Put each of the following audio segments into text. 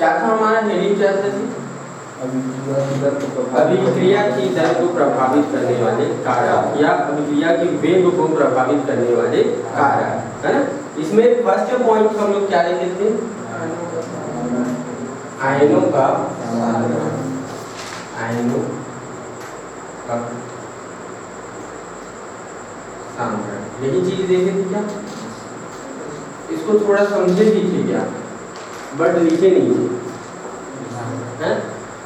क्या था हमारा हेडिंग क्या था जी? अभिक्रिया की दर को प्रभावित करने वाले कारक या अभिक्रिया की वेग को प्रभावित करने वाले कारक, है ना। इसमें फर्स्ट पॉइंट हम लोग क्या लिखे थे? आयनों का सांद्रण, यही चीज देखे थे क्या? इसको थोड़ा समझे भी थे क्या, बट लिखे नहीं थे, है?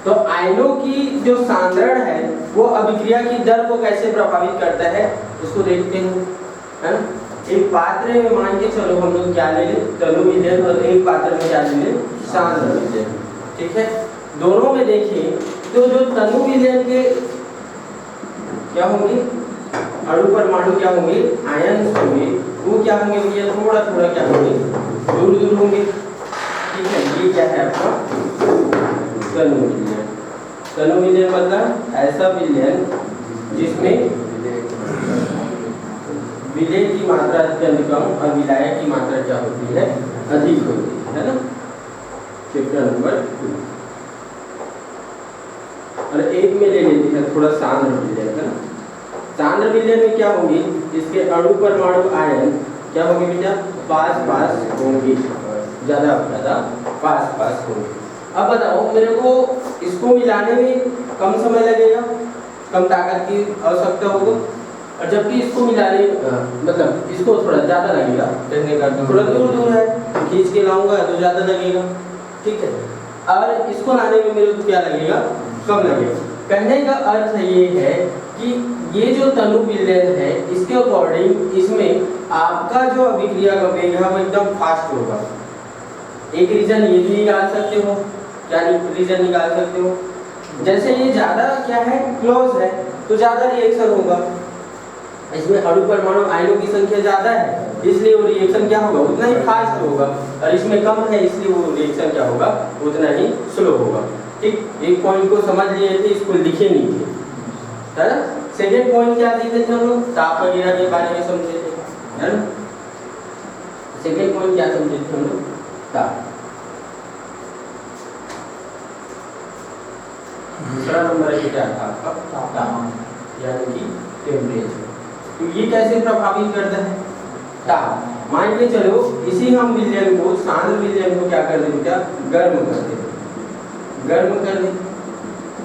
तो आयनों की जो सांद्रण है वो अभिक्रिया की दर को कैसे प्रभावित करता है उसको देखते हैं, है ना। एक पात्र में मान के चलो हम लोग क्या ले लें, तनु विलयन, और एक पात्र में क्या ले लें, सांद्र विलयन, ठीक है। दोनों में देखें तो जो तनु विलयन के क्या होंगे, अणु परमाणु क्या होंगे, आयन होंगे, वो क्या होंगे भैया, थोड़ा थोड़ा क्या होंगे, दूर दूर होंगे, ठीक है। ये क्या है आपका तनु विलयन। तनु विलयन मतलब ऐसा विलयन जिसमें विलय की मात्रा अत्यंत कम और विलायक की मात्रा क्या होती है, अधिक होती है ना। चैप्टर नंबर 2 और एक में ले लेते हैं थोड़ा सांद्र विलयन, है ना। सांद्र विलयन में क्या होंगी, इसके अणु परमाणु आयन क्या होंगे बेटा, पास पास होंगे, ज्यादा ज्यादा पास पास होंगे। अब बताओ मेरे को, इसको मिलाने में कम समय लगेगा, कम ताकत की आवश्यकता होगी, और जबकि इसको मिलाने मतलब इसको थोड़ा ज्यादा लगेगा, कहने का थोड़ा दूर दूर है, खींच के लाऊंगा तो ज्यादा लगेगा, ठीक है। और इसको लाने में मेरे को क्या लगेगा, कम लगेगा। कहने का अर्थ ये है कि ये जो तनु विलयन है इसके अकॉर्डिंग इसमें आपका जो अभिक्रिया का वेग है वो एकदम फास्ट होगा। एक रीजन ये भी निकाल सकते हो, क्या रीजन निकाल सकते हो, जैसे ये ज्यादा क्या है, क्लोज है तो ज्यादा रिएक्शन होगा, इसमें अणु परमाणु आयनों की संख्या ज्यादा है इसलिए वो रिएक्शन क्या होगा, उतना ही फास्ट होगा, और इसमें कम है इसलिए वो रिएक्शन क्या होगा, उतना ही स्लो होगा, ठीक। एक पॉइंट को समझ लिए थे, इसको लिखे नहीं थे, है ना। सेकेंड पॉइंट क्या दिए थे हम लोग, ताप वगैरह के बारे में समझे थे, है ना। सेकेंड पॉइंट क्या समझे थे हम लोग, ताप। दूसरा नंबर क्या था आपका, ताप यानी कि टेम्परेचर। तो ये कैसे प्रभावित करता है, ताप। मान के चलो इसी हम विलयन को, सांद्र विलयन को क्या कर दें बेटा, गर्म कर दें, गर्म कर दें।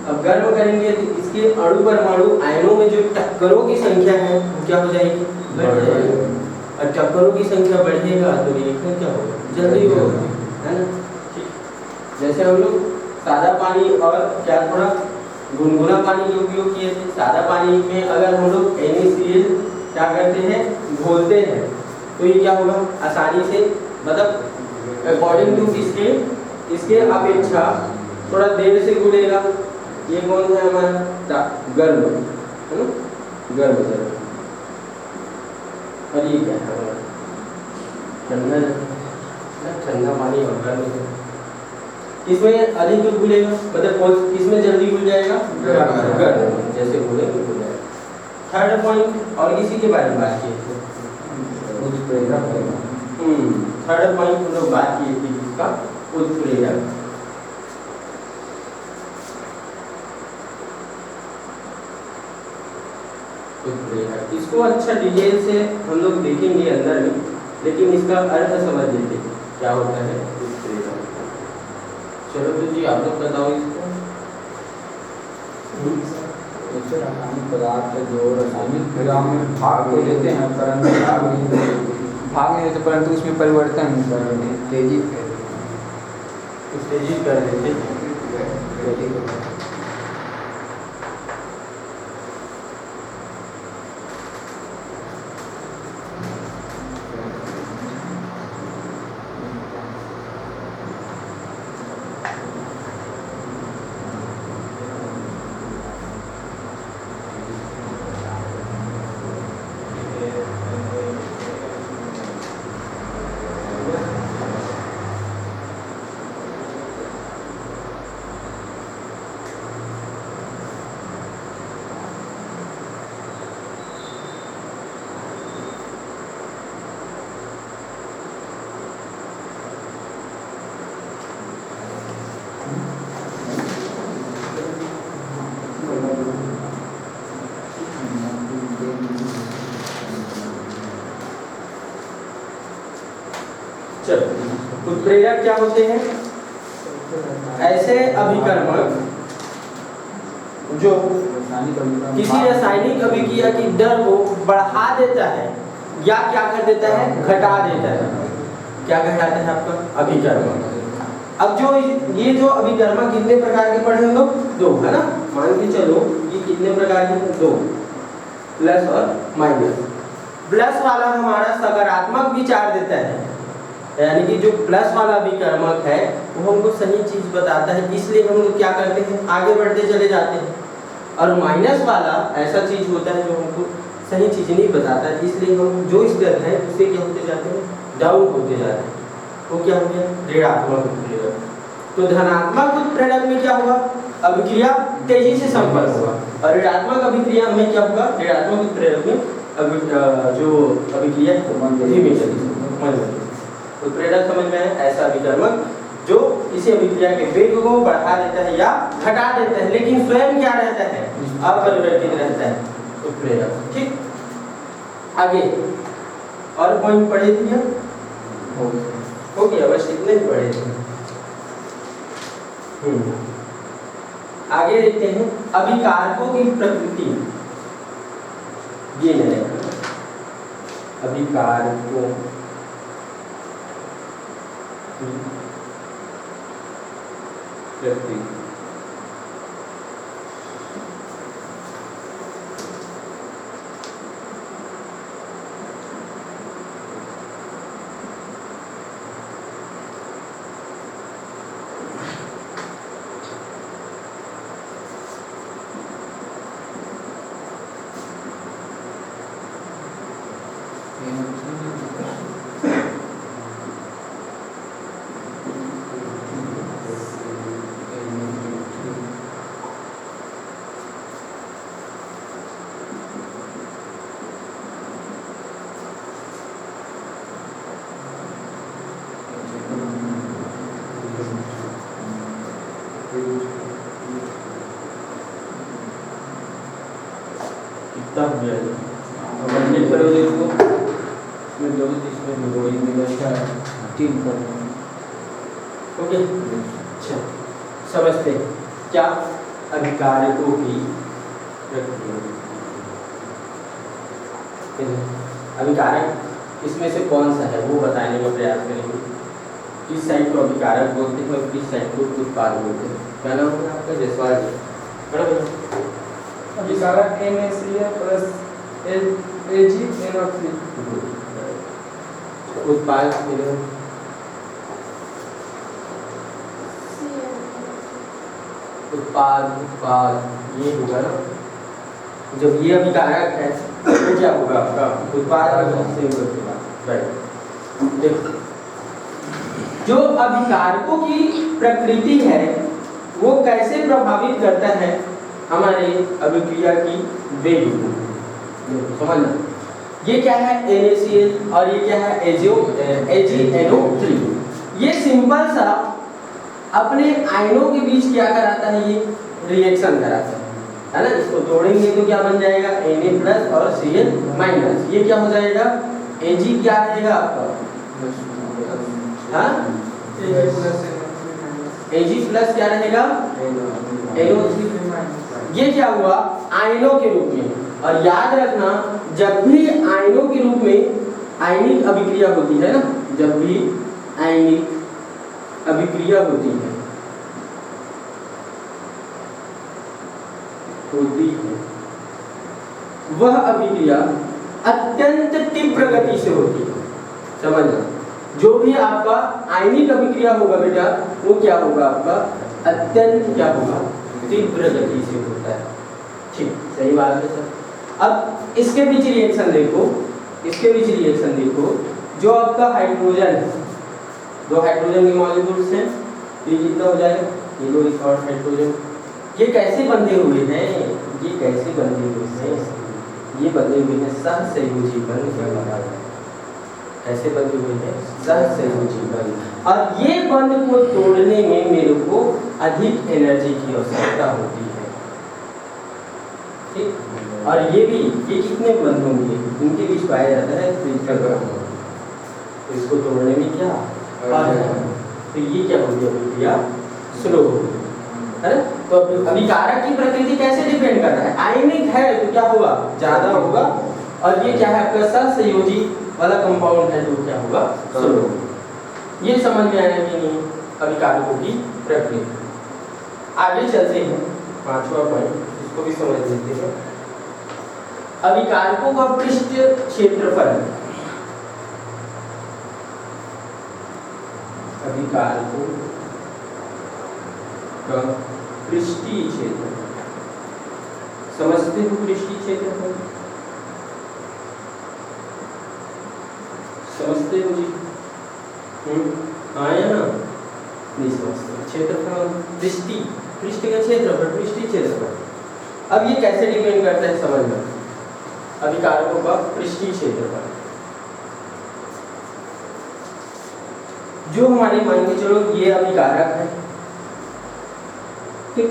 अब गर्म करेंगे तो इसके अणु परमाणु आयनों में जो टक्करों की संख्या है वो क्या हो जाएगी, बढ़ जाएगी, और टक्करों की संख्या बढ़ेगा तो रिएक्शन क्या होगा, जल्दी होगा, है ना। ठीक, जैसे हम लोग सादा पानी और क्या थोड़ा गुनगुना पानी का उपयोग किए थे। सादा पानी में अगर हम लोग NaCl क्या करते हैं, घोलते हैं, तो ये क्या होगा, आसानी से, मतलब अकॉर्डिंग टू इसके अपेक्षा थोड़ा देर से घुलेगा। ये कौन है हमारा, गर्म, है ना, गर्म जल। और ये क्या है हमारा ठंडा, ठंडा पानी और गर्म जल। किसमें अधिक घुलेगा, मतलब किसमें जल्दी घुल जाएगा, गर्म, जैसे घुले घुल जाएगा। थर्ड पॉइंट, और किसी के बारे में बात किए थे, थर्ड पॉइंट हम लोग बात किए थे इसका उत्प्रेरक। इसको अच्छा डिटेल से हम लोग देखेंगे अंदर में, लेकिन इसका अर्थ समझ लेते क्या होता है उत्प्रेरक। चलो तो जी आप लोग बताओ इसको। रासायनिक पदार्थ जो रासायनिक क्रिया में भाग ले लेते हैं, परंतु भाग नहीं लेते, परंतु उसमें परिवर्तन तेजी कर देते। उत्प्रेरक क्या होते हैं? ऐसे अभिकर्मक जो किसी रासायनिक अभिक्रिया की दर को बढ़ा देता है या क्या कर देता है, घटा देता है। क्या कहलाता है आपका? अभिकर्मक। अब जो ये जो अभिकर्मक कितने प्रकार के पढ़े हम लोग? दो, है ना। मान के चलो ये कितने प्रकार के हैं? दो, प्लस और माइनस। प्लस वाला हमारा सकारात्मक विचार देता है, यानी कि जो प्लस वाला अभिकर्मक है वो हमको सही चीज बताता है, इसलिए हम लोग क्या करते हैं, आगे बढ़ते चले जाते हैं। और माइनस वाला ऐसा चीज होता है जो हमको सही चीज नहीं बताता है, इसलिए हम जो स्तर है उससे क्या होते जाते हैं, डाउन होते जाते हैं। वो क्या हो गया? ऋणात्मक उत्प्रेरक। तो धनात्मक उत्प्रेरक में क्या होगा? अभिक्रिया तेजी से संपन्न होगा, और ऋणात्मक अभिक्रिया में क्या होगा? ऋणात्मक उत्प्रेरक में जो अभिक्रिया धीमी गति से। उत्प्रेरक समझ में है? ऐसा अभिकर्मक जो किसी अभिक्रिया के वेग को बढ़ा देता है या घटा देता है, लेकिन स्वयं क्या रहता है? अपरिवर्तित रहता है उत्प्रेरक। ठीक, आगे और पॉइंट पढ़े थे? हो गया, बस इतने ही पढ़े थे। आगे देखते हैं अभिकारकों की प्रकृति। ये है अभिकारकों प्रकृति। तब कंप्लीट करोगे इसको, इसमें दो, इसमें दो, इसमें तीन कर। ओके, अच्छा समझते हैं क्या अभिकारकों की प्रकृति। अभिकारक इसमें से कौन सा है वो बताने का प्रयास करेंगे। किस साइड को अभिकारक बोलते हैं और किस साइड को उत्पाद बोलते हैं। क्या नाम है आपका? जयसवाल जी। बराबर। अभिकारक NaCl प्लस AgNO3। उत्पाद उत्पाद ये होगा ना, जब ये अभिकारक है तो क्या होगा आपका? उत्पाद। देखो जो अभिकारकों की प्रकृति है वो कैसे प्रभावित करता है हमारे अभिक्रिया की वेग को। समझना, ये क्या है? NaCl और ये क्या है? AgNO3। ये सिंपल सा अपने आयनों के बीच क्या कराता है? ये रिएक्शन कराता है ना। इसको तोड़ेंगे तो क्या बन जाएगा? Na प्लस और Cl माइनस। ये क्या हो जाएगा? Ag क्या रहेगा आपका? हाँ, Ag प्लस क्या रहेगा? NO3। ये क्या हुआ? आयनों के रूप में। और याद रखना, जब भी आयनों के रूप में आयनिक अभिक्रिया होती है ना, जब भी आयनिक अभिक्रिया होती है वह अभिक्रिया अत्यंत तीव्र गति से होती है। समझना, जो भी आपका आयनिक अभिक्रिया होगा बेटा वो क्या होगा? आपका अत्यंत क्या होगा? तीव्र गति से होता है। ठीक, सही बात है सर। अब इसके बीच रिएक्शन देखो, इसके बीच रिएक्शन देखो। जो आपका हाइड्रोजन है, दो हाइड्रोजन के मॉलिक्यूल्स हैं, ये कितना हो जाएगा? ये दो एक और हाइड्रोजन। ये कैसे बंधे हुए हैं? ये कैसे बंधे हुए हैं? ये बंधे हुए हैं सहसंयोजी बंध। ऐसे बंधे हुए हैं सहसंयोजी बंध। और ये बंध को तोड़ने में मेरे को अधिक एनर्जी की आवश्यकता होती है। ठीक, और ये भी, ये कितने बंध होंगे? इनके बीच पाया जाता है फिजिकल बंध। इसको तोड़ने में क्या अर्ध, तो ये क्या होगी अभिक्रिया स्लो होगी, है ना। तो अभिकारक की प्रकृति कैसे डिपेंड कर रहा है, आयनिक है तो क्या होगा, ज्यादा होगा, और ये क्या है आपका सहसंयोजी वाला कंपाउंड है तो क्या होगा, स्लो होगा। ये समझ में आया कि नहीं अभिकारकों की प्रकृति। आगे चलते हैं, पांचवा पॉइंट, इसको भी समझ लेते हैं। अभिकारकों का पृष्ठ क्षेत्रफल, अभिकारकों का पृष्ठीय क्षेत्र, समझते हो पृष्ठीय क्षेत्रफल, समझते हो जी? हाँ या ना, नहीं समझते। क्षेत्रफल पृष्ठीय, पृष्ठ का क्षेत्रफल, पृष्ठीय क्षेत्रफल। अब ये कैसे डिपेंड करता है समझना, अभिकारकों का पृष्ठीय क्षेत्रफल। जो हमारे मान के चलो ये अभिकारक है, ठीक,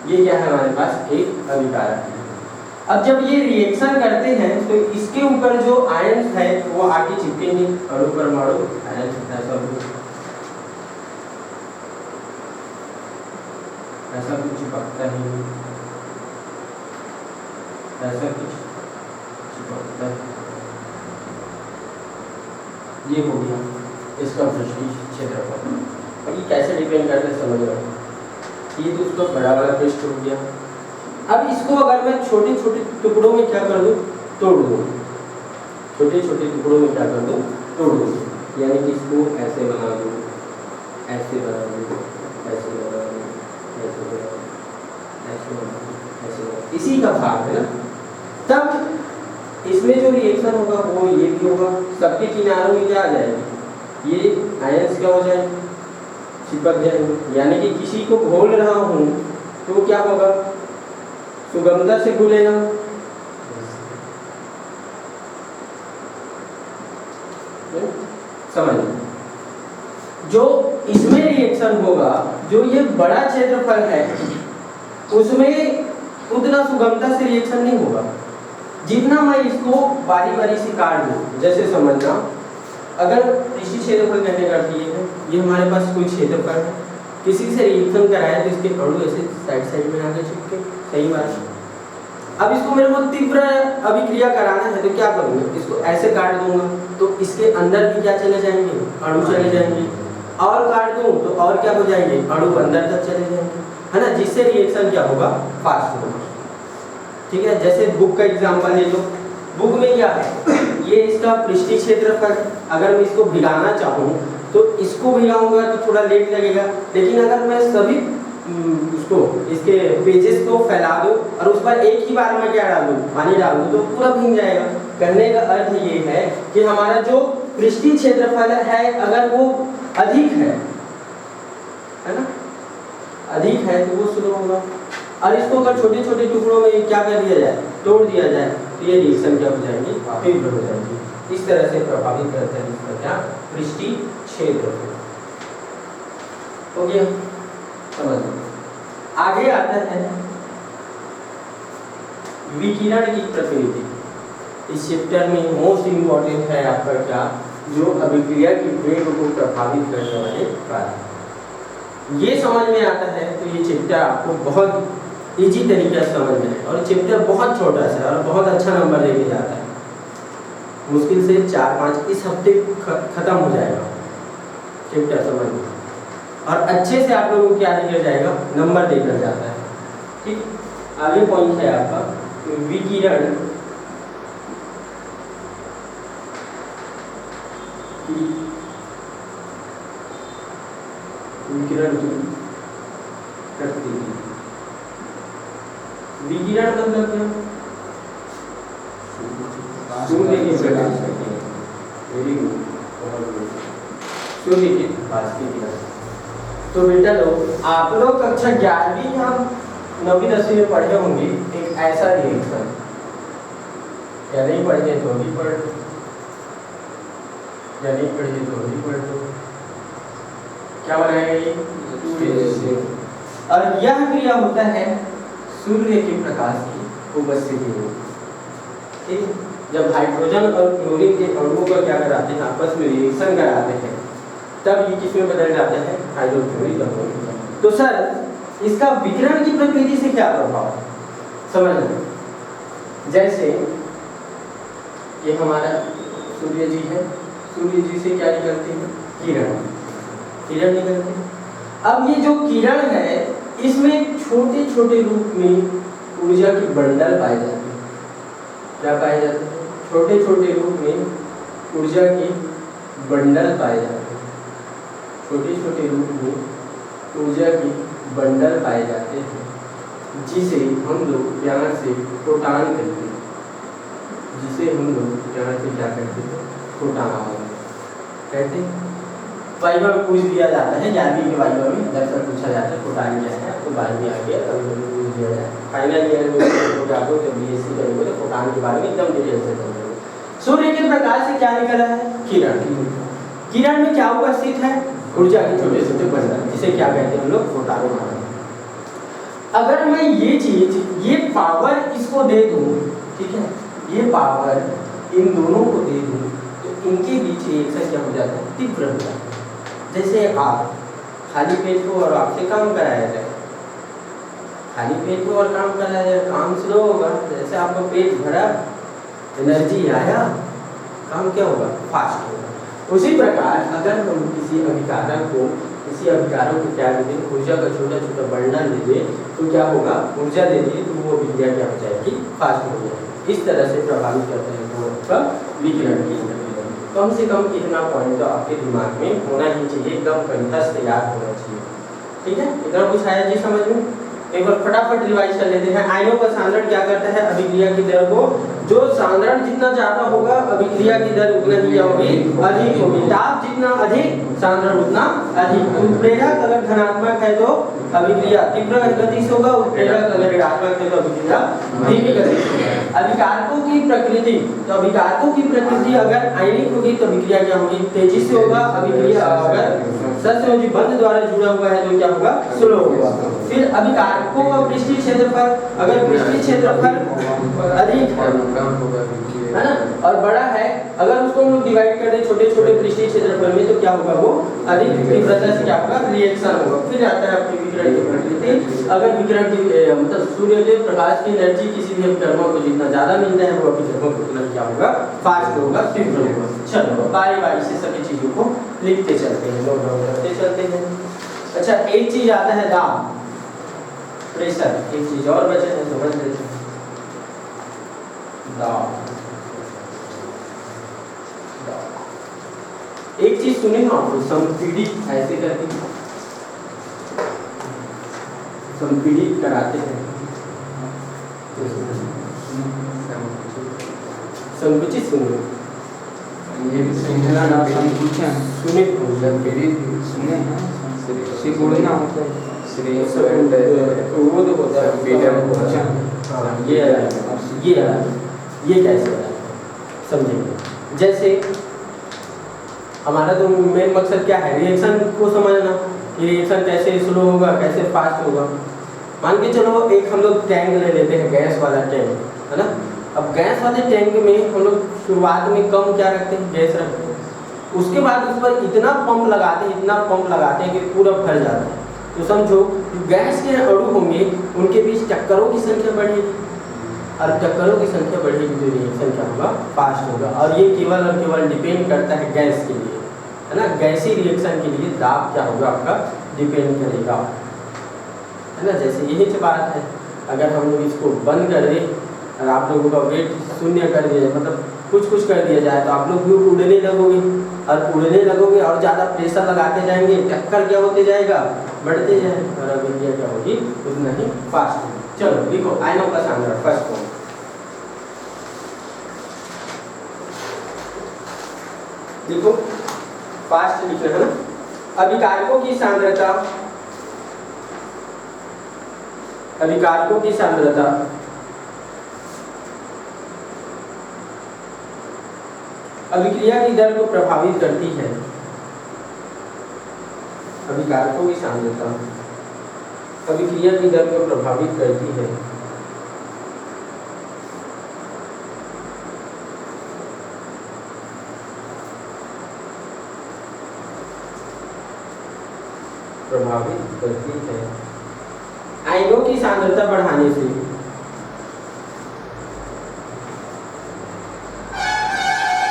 ये क्या है हमारे पास एक अभिकारक है। अब जब ये रिएक्शन करते हैं तो इसके ऊपर जो आयन्स है वो आगे चिपकेंगे, अणु परमाणु आयन, ऐसा कुछ चिपकता ही नहीं, ऐसा कुछ चिपकता है। ये हो गया इसका पृष्ठीय क्षेत्रफल। अब ये कैसे डिपेंड करता है समझ लो, ये तो उसका बड़ा वाला पृष्ठ हो गया। अब इसको अगर मैं छोटे छोटे टुकड़ों में क्या कर दूं, तोड़ दूं, छोटे छोटे टुकड़ों में क्या कर दूं, तोड़ दूं, यानी कि इसको ऐसे बना दूं, ऐसे बना दूं, ऐसे बना दूं, ऐसे बना दूं, ऐसे बना दूं, ऐसे बना दूं, इसी का भाग है ना। तब इसमें जो रिएक्शन होगा वो ये भी होगा, सबके किनारों में क्या आ जाएगी, ये आयंस क्या हो जाएंगे, चिपक जाएंगे। यानी कि किसी को घोल रहा हूँ तो क्या होगा, सुगमता से घुलेगा, समझ। जो इसमें रिएक्शन होगा, जो ये बड़ा क्षेत्रफल है उसमें उतना सुगमता से रिएक्शन नहीं होगा। जितना मैं इसको बारी बारी से काट दूं, जैसे समझना, अगर पृष्ठीय क्षेत्रफल कहने का ये हमारे पास कोई क्षेत्रफल है, किसी से रिएक्शन कराया तो इसके अणु ऐसे साइड साइड में आके चिपके, सही बात। अब इसको मेरे को तीव्र अभिक्रिया कराना है तो क्या करूँगा, इसको ऐसे काट दूंगा तो इसके अंदर भी क्या चले जाएंगे, अणु चले जाएंगे, और काट दूं तो और क्या हो जाएंगे, अणु अंदर तक चले जाएंगे, है ना, जिससे रिएक्शन क्या होगा, फास्ट होगा। ठीक है, जैसे बुक का एग्जांपल ले लो, बुक में क्या है, ये इसका पृष्ठीय क्षेत्रफल, अगर मैं इसको भिगाना चाहूँ तो इसको भिगाऊंगा तो थोड़ा लेट लगेगा, लेकिन अगर मैं सभी उसको इसके पेजेस को फैला दूं और उस पर एक ही बार में क्या डाल दूं, पानी डाल दूं तो पूरा भीग जाएगा। कहने का अर्थ ये है कि हमारा जो पृष्ठीय क्षेत्रफल है अगर वो अधिक है ना, अधिक है तो वो स्लो होगा, और इसको अगर छोटे छोटे टुकड़ों में क्या कर दिया जाए, तोड़ दिया जाए तो ये रिएक्शन क्या हो जाएंगी, तीव्र हो जाएंगी। इस तरह से प्रभावित करते हैं इसका क्या, पृष्ठीय क्षेत्रफल। हो गया, समझ। आगे आता है विकिरण की प्रकृति। इस चैप्टर में मोस्ट इम्पोर्टेंट है आपका क्या, जो अभिक्रिया की वेग को प्रभावित करने वाले कारक। ये समझ में आता है तो ये चैप्टर आपको बहुत इजी तरीके से समझ में है, और चैप्टर बहुत छोटा सा और बहुत अच्छा नंबर लेके जाता है। मुश्किल से 4-5 इस हफ्ते खत्म हो जाएगा चैप्टर समझ में, और अच्छे से आप लोगों को क्या लेकर जाएगा, नंबर देकर जाता है। ठीक, आगे पॉइंट है आपका विकिरण विकिरण की प्रकृति। विकिरण मतलब क्या, सूर्य की प्रकाश, वेरी गुड, बहुत गुड, सूर्य की प्रकाश की किरण। तो बेटा लोग, आप लोग कक्षा 11वीं या 9वीं 10वीं में पढ़े होंगे एक ऐसा रिएक्शन, या नहीं पढ़े तो भी पढ़ लो, या नहीं पढ़े तो भी पढ़ लो। क्या बनाएगा ये, सूर्य, और यह क्रिया होता है सूर्य के प्रकाश की उपस्थिति में। ठीक, जब हाइड्रोजन और क्लोरीन के अणुओं का क्या कराते हैं, आपस में रिएक्शन कराते हैं तब ये किसमें बदल जाता है, हाइड्रोक्लोरिक अम्ल में। तो सर इसका विकिरण की प्रकृति से क्या प्रभाव है समझना। जैसे ये हमारा सूर्य जी है, सूर्य जी से क्या निकलते हैं, किरण, किरण निकलते हैं। अब ये जो किरण है इसमें छोटे छोटे रूप में ऊर्जा की बंडल पाए जाते हैं। क्या पाए जाते हैं, छोटे छोटे रूप में ऊर्जा की बंडल पाए जाते हैं। छोटे छोटे रूप में ऊर्जा की बंडल पाए जाते हैं, जिसे हम लोग यहाँ से फोटान कहते हैं, जिसे हम लोग यहाँ से क्या कहते हैं, फोटान कहते हैं। वाइवा में पूछ दिया जाता है, 11वीं के वाइवा में दरअसल पूछा जाता है फोटान क्या है, तो बाद में आ गया कभी कभी पूछ दिया जाए। फाइनल ईयर में आपको जब BSc करेंगे तो फोटान के बारे में एकदम डिटेल से समझेंगे। सूर्य के प्रकाश से क्या निकला है, किरण। किरण में क्या उपस्थित है, ऊर्जा के छोटे छोटे बंडल, जिसे क्या कहते हैं हम लोग, फोटान। अगर मैं ये चीज, ये पावर इसको दे दूं, ठीक है, ये पावर इन दोनों को दे दूं, तो इनके बीच रिएक्शन क्या हो जाता है, तीव्र हो जाता है। जैसे आप खाली पेट हो और आपसे काम कराया जाए, खाली पेट हो और काम कराया जाए, काम स्लो होगा। जैसे आपका पेट भरा, एनर्जी आया, काम क्या होगा, फास्ट होगा। उसी प्रकार अगर हम किसी अभिकारक को, किसी अभिकारक को क्या देते हैं, ऊर्जा का छोटा छोटा बंडल दे दे, तो क्या होगा, ऊर्जा दे दिए तो वो विक्रिया क्या हो जाएगी, फास्ट हो जाएगी। इस तरह से प्रभावित करते हैं वो आपका विकिरण की। कम से कम कितना पॉइंट तो आपके दिमाग में होना ही चाहिए, एकदम कंठस्थ याद होना चाहिए, ठीक है। इतना कुछ आया जी समझ में। एक बार फटाफट रिवाइज कर लेते हैं। आयनों का सांद्रण क्या करता है, अभिक्रिया की दर को, जो सांद्रण जितना ज्यादा होगा अभिक्रिया की दर उतना ही क्या होगी, अधिक होगी। ताप जितना अधिक, सांद्रण उतना अधिक। उत्प्रेरक अगर धनात्मक है तो अभिक्रिया तीव्र गति से होगा, उत्प्रेरक अगर ऋणात्मक है तो अभिक्रिया धीमी गति से होगा। अभिकारकों की प्रकृति, तो अभिकारकों की प्रकृति अगर आयनिक होगी तो अभिक्रिया क्या होगी, तेजी से होगा। अभिक्रिया अगर सस्योजी बंध द्वारा जुड़ा हुआ है तो क्या होगा, स्लो होगा। फिर अभिकारकों का पृष्ठीय क्षेत्रफल, अगर पृष्ठीय क्षेत्रफल अधिक है ना और बड़ा है, अगर उसको हम लोग डिवाइड कर दें छोटे छोटे पृष्ठीय क्षेत्रफल में, तो क्या होगा, वो अधिक तीव्रता से क्या होगा, रिएक्शन होगा। फिर आता है आपकी विकिरण की प्रकृति। अगर विकिरण की मतलब सूर्य के प्रकाश की एनर्जी किसी भी अभिकर्मक को जितना ज्यादा मिलता है, वो अभिकर्मक उतना क्या होगा, फास्ट होगा, तीव्र होगा। चलो बारी बारी से सभी चीजों को लिखते चलते हैं, नोट डाउन करते चलते हैं। अच्छा, एक चीज आता है दाब, प्रेशर, एक चीज और बचे हैं समझ लेते हैं, दाब। एक चीज सुने ना आप, संपीड़ित ऐसे करके संपीड़ित कराते हैं, संकुचित सुनो, ये भी सुने ना, संकुचन सुने सुने हैं, श्री गुणना होता है, श्री वो तो होता है ये कैसे है समझेंगे। जैसे हमारा तो मेन मकसद क्या है, रिएक्शन को समझना, रिएक्शन कैसे स्लो होगा, कैसे फास्ट होगा। मान के चलो एक हम लोग टैंक ले लेते हैं, गैस वाला टैंक है ना। अब गैस वाले टैंक में हम लोग शुरुआत में कम क्या रखते हैं, गैस रखते हैं, उसके बाद उस पर इतना पंप लगाते हैं, इतना पंप लगाते हैं कि पूरा भर जाता है। तो समझो जो गैस के अणु होंगे उनके बीच टक्करों की संख्या बढ़ेगी, और टक्करों की संख्या बढ़ेगी तो रिएक्शन क्या होगा, फास्ट होगा। और ये केवल और केवल डिपेंड करता है गैस के लिए, है ना। गैसी रिएक्शन के लिए दाब क्या होगा आपका, डिपेंड करेगा, है ना। जैसे यही तो बात है, अगर हम लोग इसको बंद कर दें और आप लोगों का वेट शून्य कर दिया जाए, मतलब कुछ कर दिया जाए, तो आप लोग भी उड़ने लगोगे, और उड़ने लगोगे और ज़्यादा प्रेशर लगाते जाएंगे, टक्कर क्या होते जाएगा, बढ़ते जाएगा, और अभिक्रिया क्या होगी, उतना ही फास्ट होगी। चलो लिखो आयनों का सांद्रण, फर्स्ट पॉइंट लिखो, फास्ट लिखना है ना। अभिकारकों की सांद्रता, अभिकारकों की सांद्रता अभिक्रिया की दर को प्रभावित करती है। अभिकारकों की सांद्रता अभिक्रिया की दर को प्रभावित करती है। प्रभावित करती है। आयनों की सांद्रता बढ़ाने से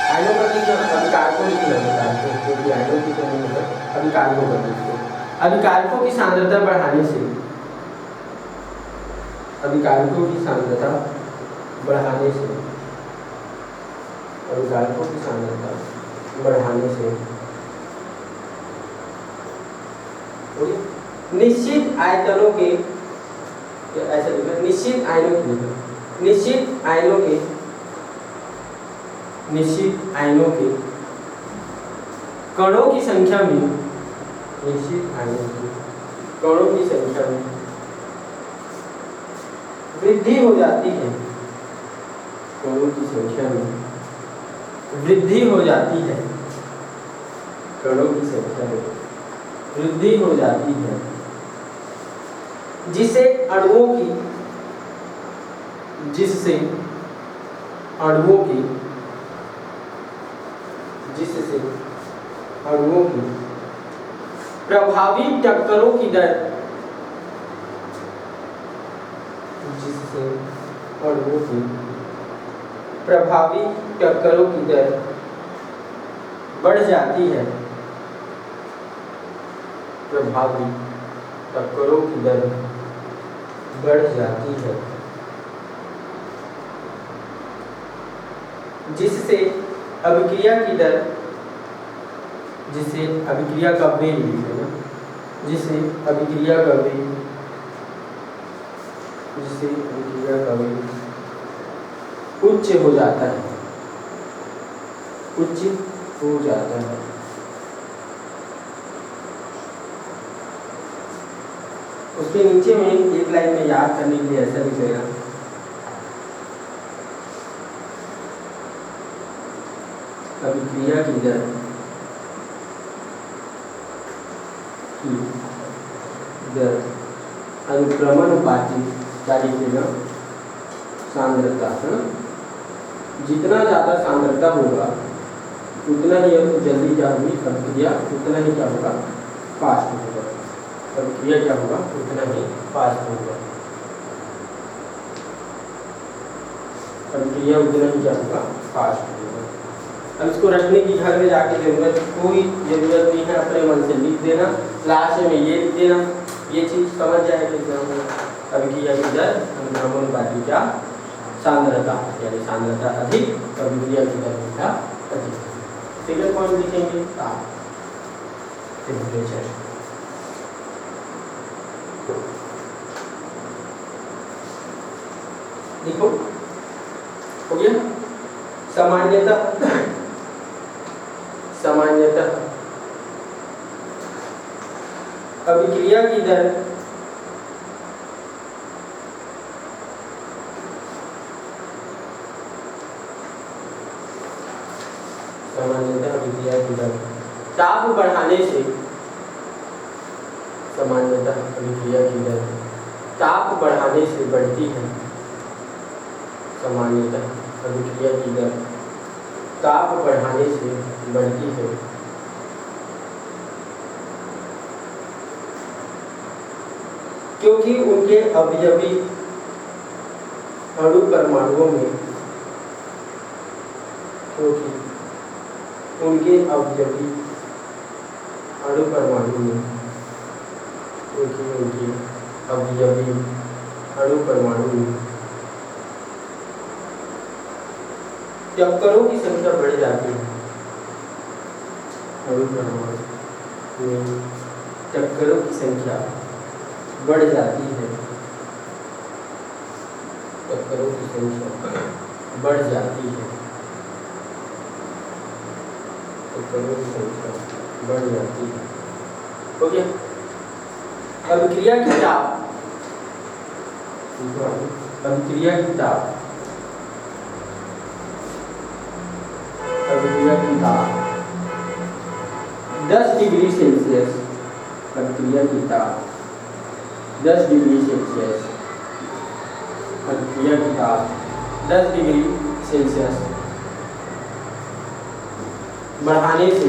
आयनों का अभिकारकों क्योंकि आयनों की कमी मतलब अभिकारकों का अभिकारकों की सांद्रता बढ़ाने से अभिकारकों की सांद्रता बढ़ाने से अभिकारकों की सांद्रता बढ़ाने से निश्चित आयतनों के ऐसा लिखा निश्चित आयनों के निश्चित आयनों के निश्चित आयनों के कणों की संख्या में निश्चित आयनों के कणों की संख्या में वृद्धि हो जाती है। कणों की संख्या में वृद्धि हो जाती है। कणों की संख्या में वृद्धि हो जाती है जिससे अणुओं की जिससे अणुओं की जिससे अणुओं की प्रभावी टक्करों की दर जिससे अणुओं की प्रभावी टक्करों की दर बढ़ जाती है। प्रभावी टक्करों की दर बढ़ जाती है जिससे अभिक्रिया की दर जिससे अभिक्रिया का वेग जिससे अभिक्रिया का वेग जिससे अभिक्रिया का वेग उच्च हो जाता है। उच्च हो जाता है। उसके नीचे में एक लाइन में याद करने के लिए ऐसा लिखेगा अभिक्रिया की दर अनुक्रमणुपाती क्या लिखेगा सांद्रता है ना। जितना ज़्यादा सांद्रता होगा उतना ही जल्दी क्या होगी अभिक्रिया उतना ही क्या होगा फास्ट होगा। अभिक्रिया क्या होगा उतना ही फास्ट होगा। अभिक्रिया उतना ही क्या होगा फास्ट होगा। अब इसको रखने की घर में जाके कोई जरूरत नहीं है। अपने मन से लिख देना। लास्ट में ये लिख देना। ये चीज़ समझ जाएगी एग्जाम में। अभिक्रिया की दर अनुक्रमणुपाती क्या सांद्रता यानी सांद्रता अधिक अभिक्रिया की दर क्या अधिक। सिंगल पॉइंट लिखेंगे टेम्परेचर। देखो हो गया। सामान्यतः अभिक्रिया की दर ताप बढ़ाने से सामान्यतः अभिक्रिया की दर ताप बढ़ाने से बढ़ती है। सामान्यतः अभिक्रिया की दर ताप बढ़ाने से बढ़ती है क्योंकि उनके अवयवी अणु परमाणुओं में क्योंकि उनके अवयवी अणु परमाणु में क्योंकि उनके अवयवी अणु परमाणु में टक्करों की संख्या बढ़ जाती है। अणु परमाणु में टक्करों की संख्या बढ़ जाती है। टक्करों की संख्या बढ़ जाती है। टक्करों की संख्या बढ़ जाती है। हो गया। अभिक्रिया की ताप अभिक्रिया की ताप अभिक्रिया की ताप 10 डिग्री सेल्सियस। अभिक्रिया की ताप 10 डिग्री सेल्सियस। अभिक्रिया की ताप 10 डिग्री सेल्सियस बढ़ाने से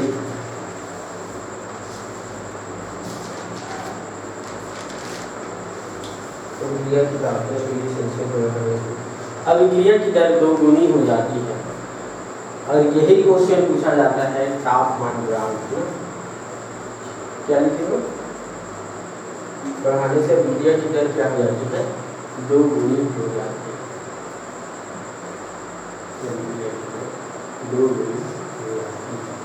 अभिक्रिया की ताप 10 डिग्री सेल्सियस हो जाता है। अभिक्रिया की दर 2 गुनी हो जाती है और यही क्वेश्चन पूछा जाता है तापमान गुणांक में। क्या लिखेंगे? बढ़ाने से अभिक्रिया की दर क्या हो जाती है? 2 गुनी हो जाती है। अभिक्रिया की दर 2 गुनी हो जाती है।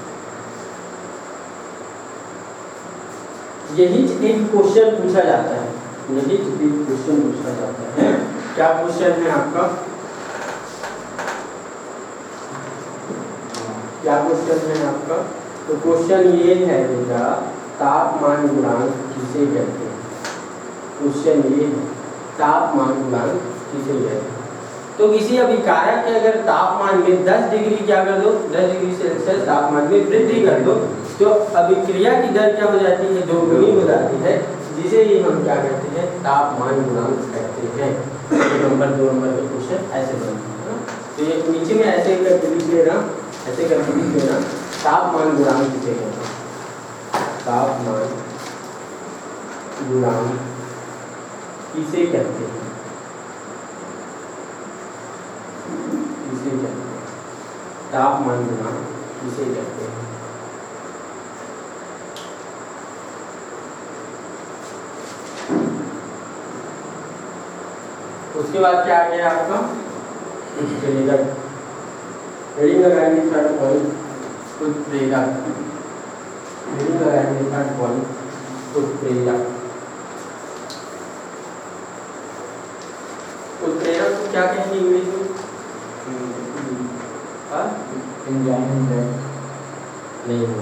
यही एक क्वेश्चन पूछा जाता है, यही एक क्वेश्चन पूछा जाता है। क्या क्वेश्चन है आपका? क्या क्वेश्चन है आपका? तो क्वेश्चन ये है बेटा, तापमान गुणांक किसे कहते हैं? क्वेश्चन ये है, तापमान गुणांक किसे कहते हैं? तो किसी अभिकारक के अगर तापमान में 10 डिग्री क्या कर दो, 10 डिग्री सेल्सियस तापमान में वृद्धि कर दो, तो अभिक्रिया की दर क्या हो जाती है? 2 गुनी हो जाती है, जिसे ही हम क्या कहते हैं? तापमान गुणांक कहते हैं। 1 नंबर 2 नंबर के क्वेश्चन ऐसे बनते हैं। तो ये नीचे में ऐसे करके लिख लेना, ऐसे करके लिख लेना, तापमान गुणांक किसे कहते हैं? तापमान गुणांक किसे कहते हैं? किसे कहते हैं? तापमान गुणांक किसे कहते हैं? उसके बाद क्या आ गया आपका? उत्प्रेरक। हेडिंग लगाएंगे 3rd पॉइंट, उत्प्रेरक। हेडिंग लगाएंगे 3rd पॉइंट, उत्प्रेरक। उत्प्रेरक को क्या कहेंगे इंग्लिश में? एंजाइम नहीं हो।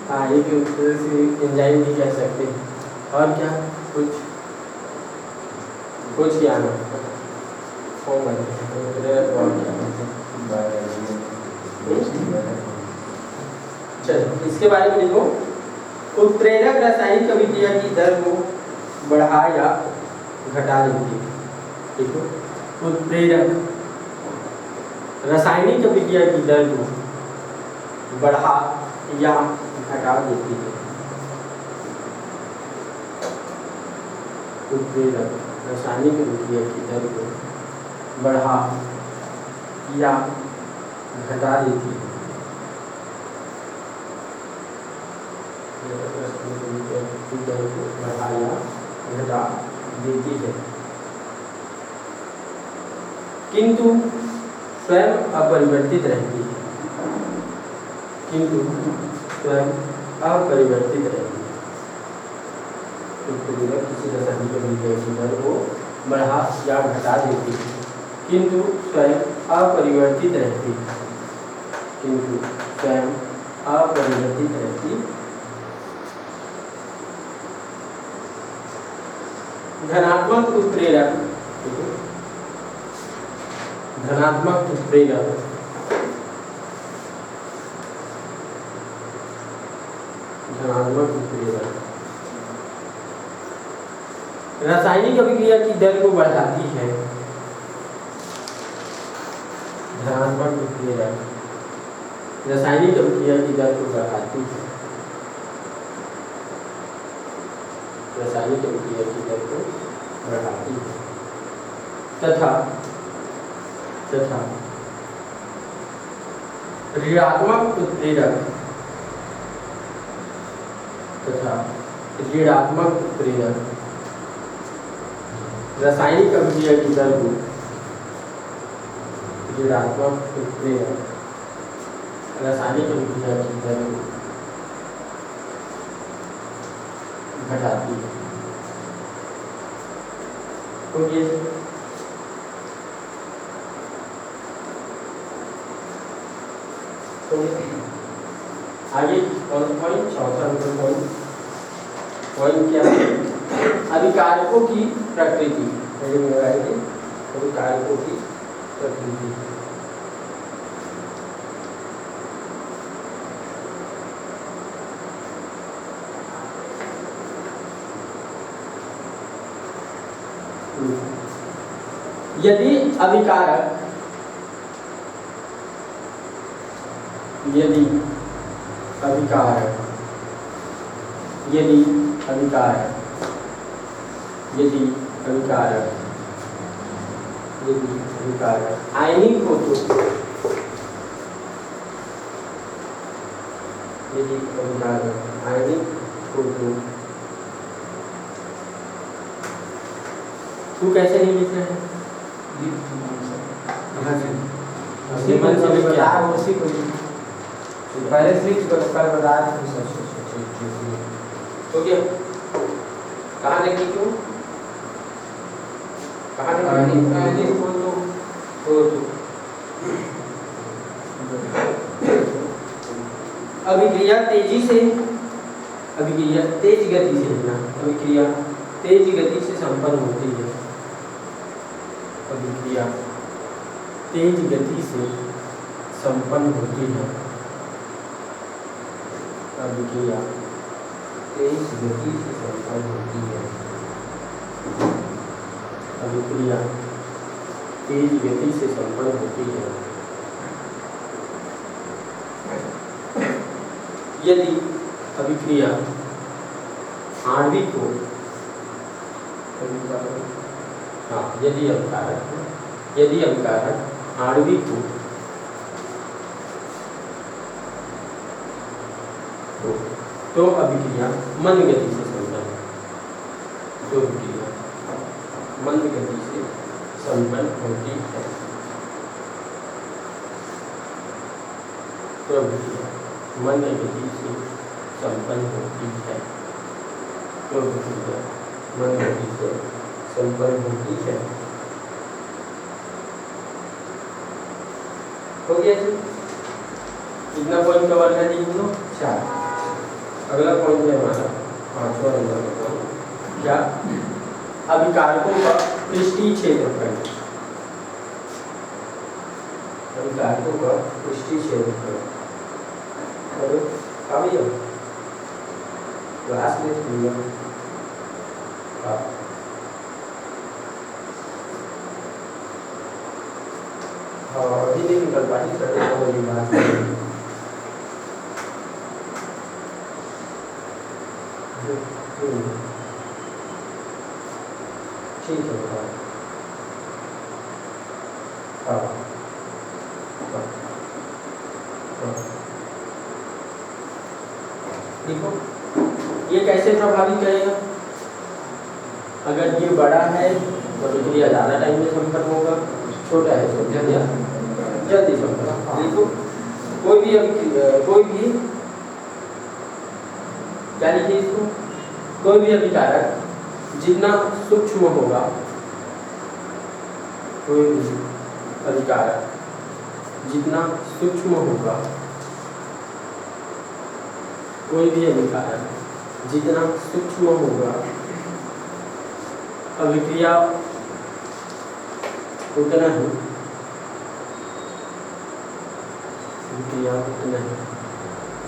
हाँ, एक तरह से एंजाइम भी कह सकते हैं। और क्या कुछ क्या ना चलो इसके बारे में लिखो। उत्प्रेरक रासायनिक अभिक्रिया की दर को बढ़ा या घटा देती है। देखो, उत्प्रेरक रासायनिक अभिक्रिया की दर को बढ़ा या घटा देती है। उत्प्रेरक रासायनिक अभिक्रिया की दर को बढ़ा या घटा देती है। दर को बढ़ा या घटा देती है, किंतु स्वयं अपरिवर्तित रहती है। किंतु स्वयं अपरिवर्तित रहती है। उत्प्रेरक किसी रासायनिक अभिक्रिया की दर को बढ़ा या घटा देती है, किंतु स्वयं अपरिवर्तित रहती है। किंतु स्वयं अपरिवर्तित रहती है। धनात्मक उत्प्रेरक, धनात्मक उत्प्रेरक धनात्मक उत्प्रेरक रासायनिक अभिक्रिया की दर को बढ़ाती है। धनात्मक उत्प्रेरक रासायनिक अभिक्रिया की दर को बढ़ाती है। रासायनिक अभिक्रिया की दर को बढ़ाती है तथा ऋणात्मक उत्प्रेरक रासायनिक अभिक्रिया की दर को ऋणात्मक उत्प्रेरक रासायनिक अभिक्रिया की दर को घटाती है। ओके, तो आगे कौन पॉइंट? चौथा नंबर पॉइंट क्या है? अभिकारकों की प्रकृति। अभिकारकों की प्रकृति। यदि अभिकारक अभिकारक, ये भी अभिकारक। आयनिक फोटो, ये भी अभिकारक, आयनिक फोटो। तू कैसे नहीं लिख रहे हैं? उसी को जो बताया उसी को पहले स्विच करो, कल बताया तो क्या कहाँ लिखी क्यों? कहाँ लिखी? फोटो। अभिक्रिया तेजी से, अभिक्रिया तेज गति से ना, अभिक्रिया तेज गति से संपन्न होती है। अभिक्रिया तेज गति से संपन्न होती है। अभिक्रिया तेज गति से संपन्न होती है। अभिक्रिया तेज गति से संपन्न होती है। यदि अभिक्रिया आणविक हो, हाँ यदि अभिकारक आणविक हो तो अभिक्रिया मंद गति से संपन्न, तो अभिक्रिया मंद गति से संपन्न होती है। तो अभिक्रिया मंद गति से संपन्न होती है। तो अभिक्रिया मंद गति से संपन्न होती है। हो गया जी? कितना पॉइंट कवर कर दी हम लोग? 4। अगला पॉइंट है हमारा 5वां नंबर का, क्या? अभिकारकों का पृष्ठीय क्षेत्रफल। अभिकारकों का पृष्ठीय क्षेत्रफल। अभी क्लास में खुलेगा। अभी नहीं निकल पाई वाली बात। ठीक है। देखो ये कैसे प्रभावित करेगा? अगर ये बड़ा है तो अभिक्रिया ज़्यादा टाइम में संपन्न होगा, छोटा है तो जल्दी संपन्न। देखो कोई भी क्या लिखिए इसको, कोई भी अभिकारक जितना सूक्ष्म होगा, कोई भी अभिकारक जितना सूक्ष्म होगा, कोई भी अभिकारक जितना सूक्ष्म होगा, अभिक्रिया उतना ही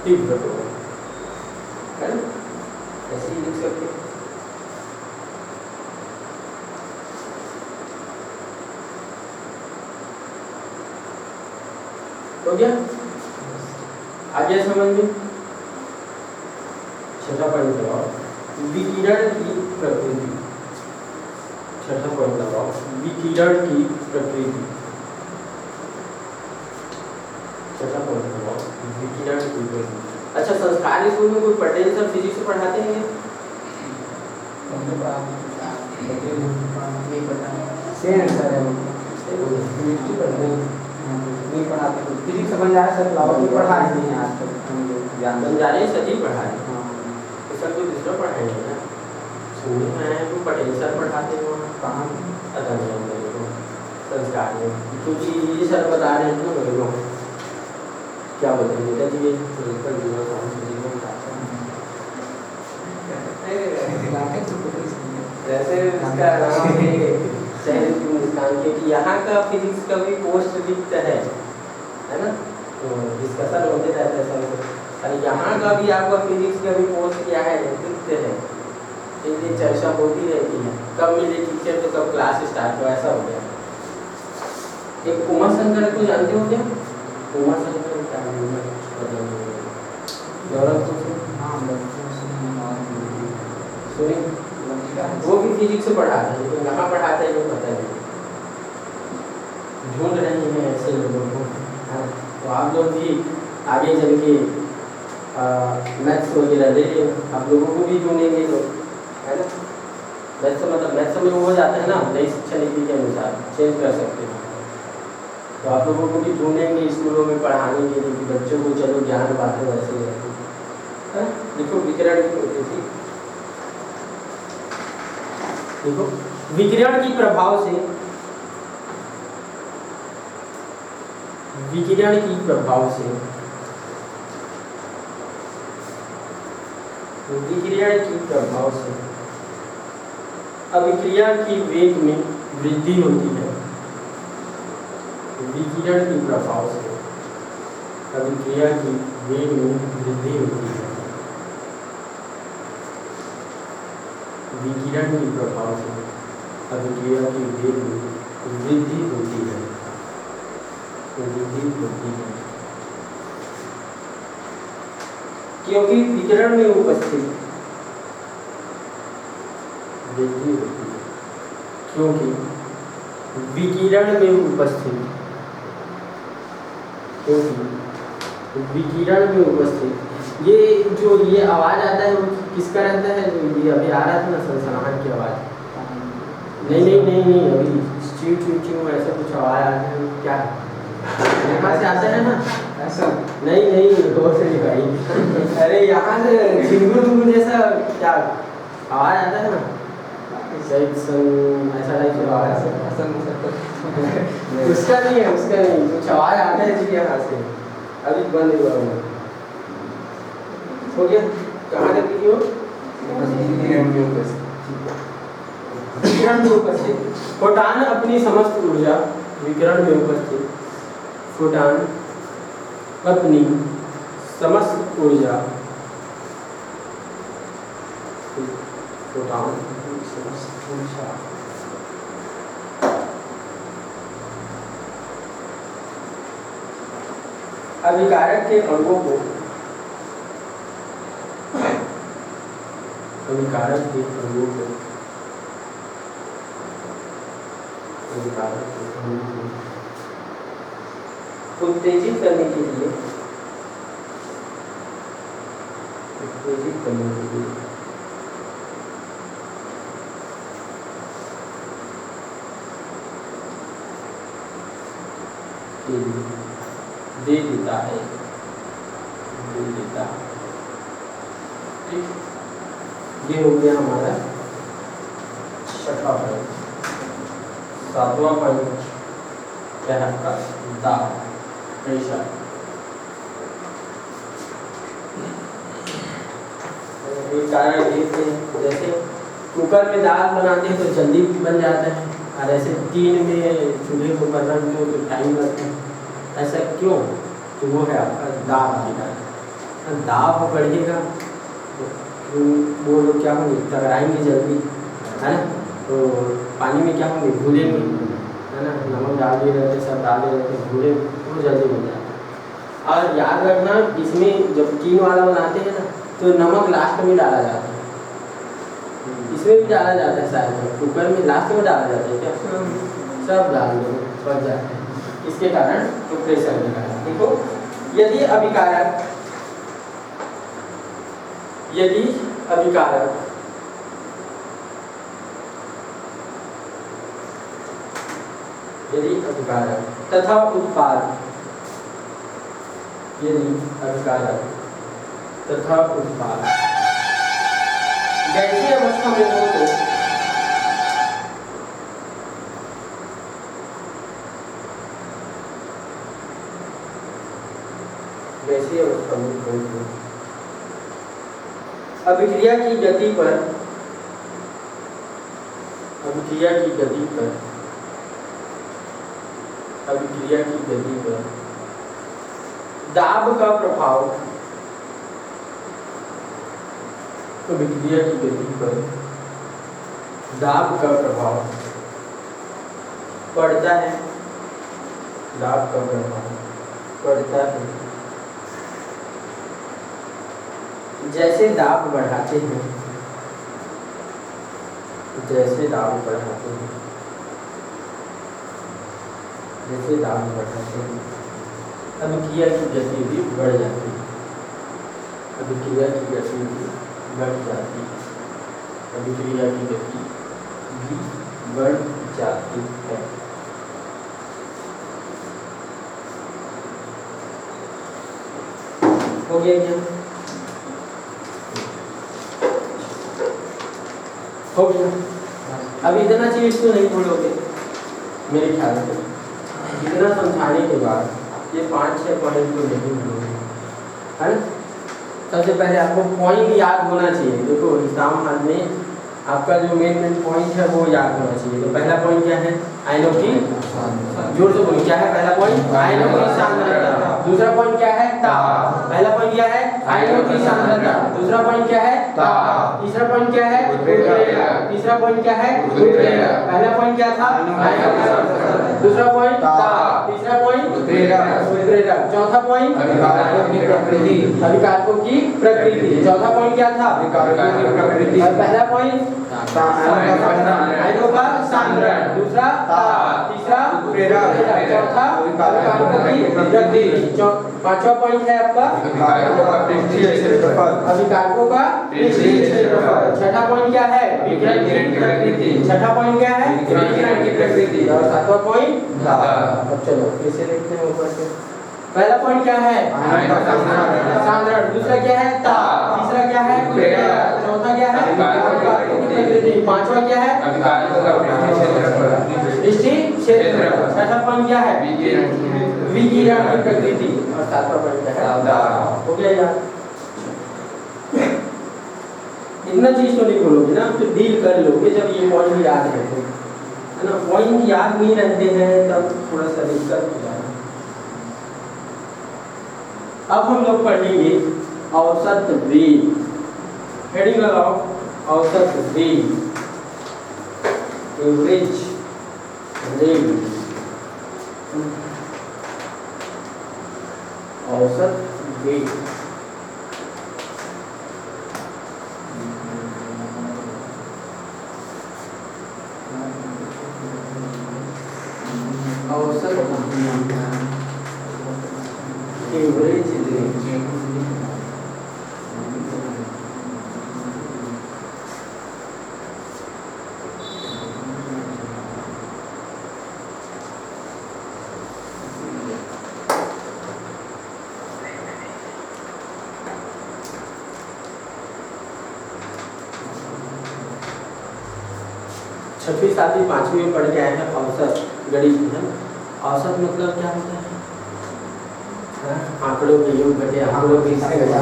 तीव्र होगा, है ना? ऐसे ही लिख सकते हैं। हो गया? आगे समझ में? छठा पॉइंट लगाओ, विकिरण की प्रकृति। छठा पॉइंट लगाओ, विकिरण की प्रकृति। छठा पॉइंट लगाओ, विकिरण की प्रकृति। अच्छा, संस्कारी स्कूल में कोई पोटेंशियल फिजिक्स पढ़ाते हैं? नहीं पता, सेम आंसर है वो। केमिस्ट्री पढ़ते हैं, नहीं पढ़ाते। फिजिक्स समझ आया सर, फ्लावर भी पढ़ाए नहीं आज तक हम लोग ज्ञान बंजारे सभी पढ़ाए। हाँ तो सब तो दूसरा पढ़ाएंगे ना, सुनने में आया तो पोटेंशियल पढ़ाते हैं वहाँ। कहाँ? पता नहीं हम मेरे को संस्कार में, क्योंकि ये सर बता रहे हैं ना मेरे को, क्या बताएंगे बेटा जी, ये फिजिकल जीवन हम फिजिकल बताते हैं। जैसे इसका नाम है शहर हिंदुस्तान के, कि यहाँ का फिजिक्स का भी पोस्ट रिक्त है ना? तो डिस्कशन होते रहते हैं सब, अरे यहाँ का भी आपका फिजिक्स का भी पोस्ट क्या है, रिक्त है। इसलिए चर्चा होती रहती है, कब मिले टीचर तो कब क्लास स्टार्ट हो, ऐसा हो गया। एक उमा शंकर को जानते हो क्या? उमा शंकर क्या गौरव सुने, वो भी फिजिक्स पढ़ाता है, लेकिन कहाँ पढ़ाता है ये पता नहीं, ढूंढ रहे हैं ऐसे लोगों को। हाँ, तो आप लोग भी आगे चल के मैथ्स वगैरह ले लें, आप लोगों को भी ढूंढेंगे लोग, है ना। मैथ्स मतलब मैथ्स में हो जाता है ना, नई शिक्षा नीति के अनुसार चेंज कर सकते हैं। तो आप लोगों को भी ढूंढेंगे स्कूलों में पढ़ाने के लिए कि बच्चों को चलो ज्ञान बातें वैसे ही रहती है। देखो विकिरण की प्रकृति, देखो विकिरण की प्रभाव से, विकिरण की प्रभाव से, विकिरण की प्रभाव से अभिक्रिया की वेग में वृद्धि होती है। विकिरण के प्रभाव से अभिक्रिया की वेग में वृद्धि होती है। विकिरण के प्रभाव से अभिक्रिया की वेग में वृद्धि होती है, वृद्धि होती है, क्योंकि विकिरण में उपस्थित वृद्धि होती है, क्योंकि विकिरण में उपस्थित, क्योंकि विकिरण में उपस्थित, ये जो ये आवाज़ आता है वो किसका रहता है? जो ये अभी आ रहा था ना सनसनाहट की आवाज़, नहीं अभी च्यू च्यू च्यू ऐसा कुछ आवाज़ आता है, क्या यहाँ से आता है ना ऐसा? नहीं गौर से नहीं भाई, अरे यहाँ से झिंगुर झिंगुर जैसा क्या आवाज़ आता है ना, ऐसा टाइप आवाज़, उसका नहीं है, उसका नहीं, कुछ आवाज़ आता है जी यहाँ से, अभी बंद हुआ हो गया। कहाँ तक की हो? विकिरण में उपस्थित फोटान अपनी समस्त ऊर्जा, विकिरण में उपस्थित फोटान अपनी समस्त ऊर्जा, फोटान समस्त ऊर्जा अभिकारक के अणुओं को, अभिकारक के अणुओं को, अभिकारक के अणुओं को उत्तेजित करने के लिए, उत्तेजित करने के लिए दे देता है, दे देता है। ठीक, ये हो गया हमारा छठा पॉइंट। सातवां पॉइंट क्या है आपका? दाब, प्रेशर। एक कारण ये थे, जैसे कुकर में दाल बनाते हैं तो जल्दी बन जाता है, और ऐसे तीन में चूल्हे को बनाते हो तो टाइम लगता है। ऐसा क्यों? तो वो है आपका दाब बढ़ेगा, दाब बढ़ेगा तो वो लोग क्या होंगे? टकराएंगे जल्दी, है ना। तो पानी में क्या होंगे? घुलेंगे, है ना, नमक डाले रहते, सब डाले रहते, घुले वो जल्दी बन जाता है। और याद रखना, इसमें जब चीन वाला बनाते हैं ना तो नमक लास्ट में डाला जाता है, इसमें भी डाला जाता है शायद, कुकर में लास्ट में डाला जाता है क्या? सब डाल दो, बच जाता है। इसके कारण तो प्रेशर के कारण। देखो, यदि अभिकारक, यदि अभिकारक यदि अभिकारक तथा उत्पाद, यदि अभिकारक तथा उत्पाद गैसीय अवस्था में हो तो गैसीय अवस्था में हो तो अभिक्रिया की गति पर, अभिक्रिया की गति पर, अभिक्रिया की गति पर दाब का प्रभाव, अभिक्रिया की गति पर दाब का प्रभाव पड़ता है, दाब का प्रभाव पड़ता है। जैसे दाब बढ़ाते हैं जैसे दाम बढ़ाते हैं, जैसे दाम बढ़ाते हैं अभिक्रिया की गति भी बढ़ जाती है, अभिक्रिया की गति भी बढ़ जाती है, अभिक्रिया की गति भी बढ़ जाती है। हो गया क्या? हो गया। अब इतना चीज तो नहीं भूलोगे मेरे ख्याल से, इतना समझाने के बाद ये 5-6 पॉइंट तो नहीं भूलोगे, है ना। सबसे पहले आपको पॉइंट याद होना चाहिए। देखो एग्जाम हॉल में आपका जो मेन पॉइंट है वो याद होना चाहिए। तो पहला पॉइंट क्या है? आयनों की, जोर से बोलो क्या है पहला पॉइंट? आयनों की सांद्रता। दूसरा पॉइंट क्या है? ताप। पहला पॉइंट क्या है? आयनों की सांद्रता। दूसरा पॉइंट क्या है? ताप। तीसरा पॉइंट क्या है? उत्प्रेरक। तीसरा पॉइंट क्या है? उत्प्रेरक। पहला पॉइंट क्या था? आयनों की सांद्रता। दूसरा पॉइंट ताप। तीसरा पॉइंट उत्प्रेरक। चौथा पॉइंट अभिकारकों की प्रकृति, अभिकारकों की प्रकृति। चौथा पॉइंट क्या था? अभिकारकों की प्रकृति। और पहला पॉइंट आयनों का सांद्रण। दूसरा ताप। तीसरा उत्प्रेरक। चौथा अभिकारकों की प्रकृति। पांचवा पॉइंट है आपका अभिकारकों का पृष्ठीय क्षेत्रफल, अभिकारकों का पृष्ठीय क्षेत्रफल। छठा पॉइंट क्या है? विकिरण की प्रकृति। छठा पॉइंट क्या है? विकिरण की प्रकृति। और सातवां पॉइंट ताप। अब चलो फिर से देखते हैं ऊपर से। पहला पॉइंट क्या है? सांद्रण। दूसरा क्या है? ताप। तीसरा क्या है? उत्प्रेरक। चौथा क्या है? अभिकारकों की प्रकृति। पांचवा क्या है? अभिकारकों का पृष्ठीय क्षेत्रफल, पृष्ठीय क्षेत्रफल। छठा पॉइंट क्या है? विकिरण की प्रकृति। और सातवां पॉइंट क्या है? ताप। हो गया यार? इतना चीज तो नहीं बोलोगे ना, तो डील कर लोगे जब ये पॉइंट याद रहते हैं, है ना। पॉइंट याद नहीं रहते हैं तब थोड़ा सा दिक्कत हो जाता है। अब हम लोग पढ़ेंगे औसत वेग। हेडिंग लगाओ औसत वेग, एवरेज रेट। औसत वेग, औसत एवरेज रेट। छठवीं सातवीं पांचवी में पढ़ के आए हैं औसत गणित है। औसत मतलब क्या होता है? आंकड़ों के योग बटे आंकड़ों की संख्या,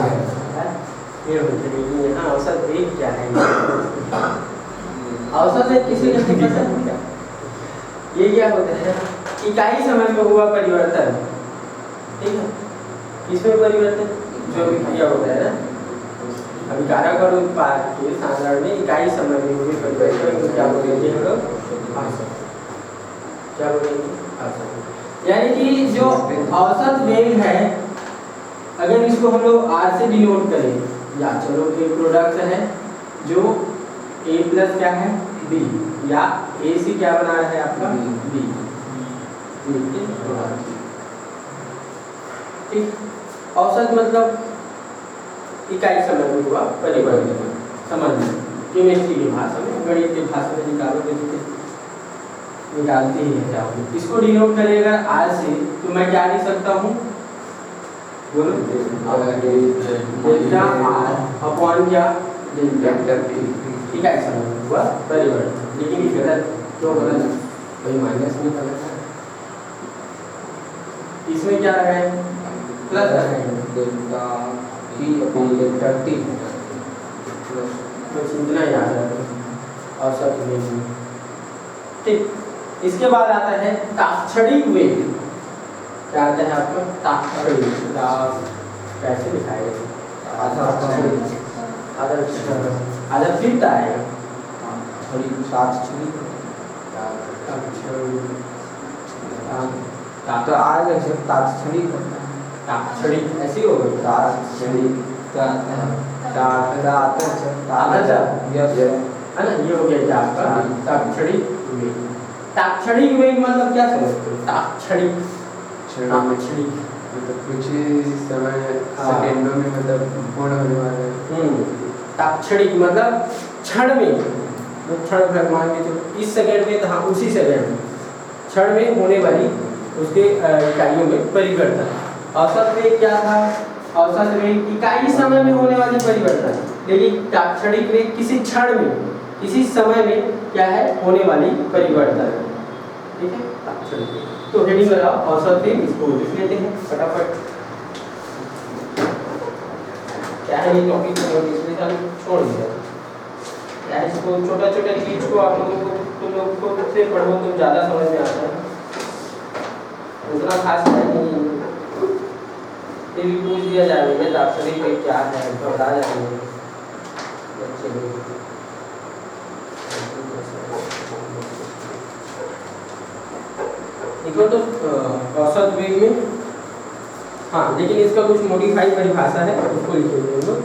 ये होते हैं। यहाँ औसत वेग क्या है? औसत है किसी का नहीं पता क्या? ये क्या होता है? इकाई समय में हुआ परिवर्तन, ठीक है। किसमें परिवर्तन? जो भी क्रिया होता है ना, अभिकारक और उत्पाद के सांद्रण में इकाई समय में हुए परिवर्तन को क्या बोलेंगे हम लोग? औसत। क्या बोलेंगे? औसत। यानी कि जो औसत वेग है, अगर इसको हम लोग आर से डिनोट करें, या चलो एक प्रोडक्ट है जो ए प्लस क्या है? बी, या ए से क्या बना रहा है आपका? बी। ठीक। औसत मतलब इकाई समय में हुआ परिवर्तन। समझ लो केमिस्ट्री की भाषा में, गणित की भाषा में निकालोगे तो निकालते ही है जाओगे। इसको डिनोट करेगा आर से, तो मैं क्या लिख सकता हूँ? बोलो डेल्टा आर अपॉन क्या? Delta T. इकाई समय में हुआ परिवर्तन। लेकिन ये गलत, क्यों गलत? कोई माइनस नहीं गलत है, इसमें क्या लगाए? प्लस लगाएंगे। Delta T upon delta T plus, बस इतना याद रखो औसत वेग। ठीक। इसके बाद आता है ताक्षणिक वेग। क्या आता है आपका? ताक्षणिक। कैसे दिखाएगा? आधा फिफ्थ आएगा। तो आएगा जब ताक्षणिक होता है, ताक्षणिक ऐसी हो गई। ताक्षणिक है ना। ये हो गया क्या आपका ताक्षणिक वेग। ताक्षणिक वेग मतलब क्या समझते हो? ताक्षणिक ताक्षणिक मतलब कुछ ही समय सेकेंडों में मतलब पूर्ण होने वाला है। ताक्षणिक मतलब क्षण में, तो क्षण भर मान के चलो इस सेकंड में, तो हाँ उसी सेकंड में क्षण में होने वाली उसके इकाइयों में परिवर्तन। औसत वेग क्या था? औसत वेग इकाई समय में होने वाली परिवर्तन, लेकिन ताक्षणिक वेग किसी क्षण में, किसी समय में क्या है होने वाली परिवर्तन। ठीक है, ताक्षणिक वेग। तो हेडिंग लगाओ औसत वेग, इसको लिख लेते हैं फटाफट। क्या है ये टॉपिक इसमें छोड़ दिया या इसको छोटा छोटा चीज को आप लोगों को, तुम लोग को से पढ़ो तो ज़्यादा समझ में आता है, उतना खास है नहीं। फिर भी पूछ दिया जाएगा ताक्षणिक वेग क्या है, घबरा जाएंगे बच्चे लोग। देखो तो औसत वेग में, हाँ लेकिन इसका कुछ मॉडिफाइड परिभाषा है, उसको लिख लो।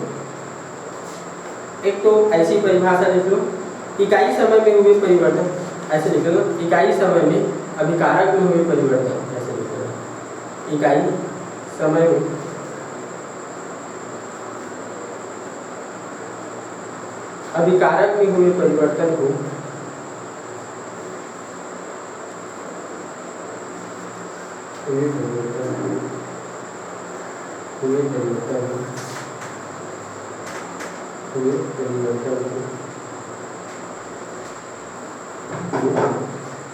एक तो ऐसी परिभाषा लिख लो, इकाई समय में हुए परिवर्तन, ऐसे लिख लो। इकाई समय में अभिकारक में हुए परिवर्तन, ऐसे लिख लो। इकाई समय में अभिकारक में हुए परिवर्तन को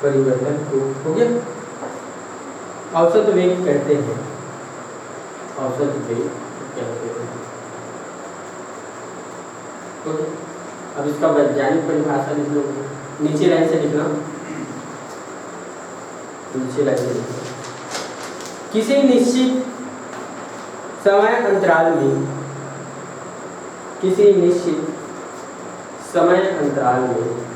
परिवर्तन को हो गया औसत वेग कहते हैं। औसत वेग कहते हैं। ओके, अब इसका वैज्ञानिक परिभाषा लिख लो, नीचे लाइन से लिखना, नीचे लाइन से लिखना। किसी निश्चित समय अंतराल में, किसी निश्चित समय अंतराल में